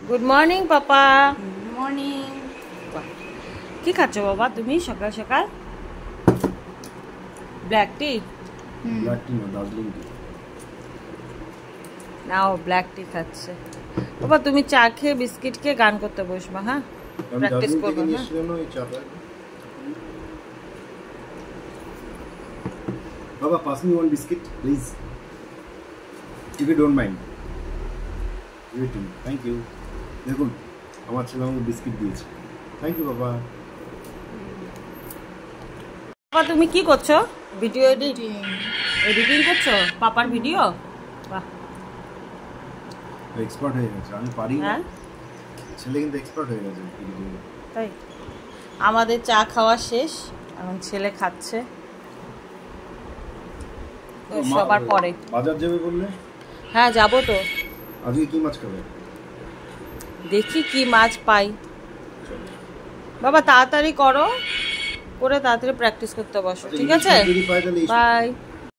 Good morning papa. Good morning. কি খাচ্ছ বাবা তুমি সকাল সকাল? ব্ল্যাক টি? ব্ল্যাক টি না, দার্জিলিং টি। নাও ব্ল্যাক টি খাচ্ছে বাবা। তুমি চা খেয়ে বিস্কিট খেয়ে গান করতে বসবা, হ্যাঁ? প্র্যাকটিস করবে, হ্যাঁ? বাবা, pass me one biscuit, please. If you don't mind. Give it to me. Thank you. দেখুন, আমার ছেলে আমাকে বিস্কিট দিয়েছে। থ্যাংক ইউ বাবা। বাবা তুমি কি করছো? ভিডিও এডিটিং করছো পাপার ভিডিও? বাহ, এক্সপার্ট হয়ে গেছে, আমি পারি না। হ্যাঁ ছেলে কিন্তু এক্সপার্ট হয়ে গেছে ভিডিও। তাই আমাদের চা খাওয়া শেষ, এখন ছেলে খাচ্ছে সবার পরে। বাজার যাবে বললে? হ্যাঁ যাবো তো। আজকে কি মাছ খাবে? দেখি কি মাছ পাই। বাবা তাড়াতাড়ি করো, করে তাড়াতাড়ি প্র্যাকটিস করতে বসো, ঠিক আছে? যদি পাই তাহলে বাই।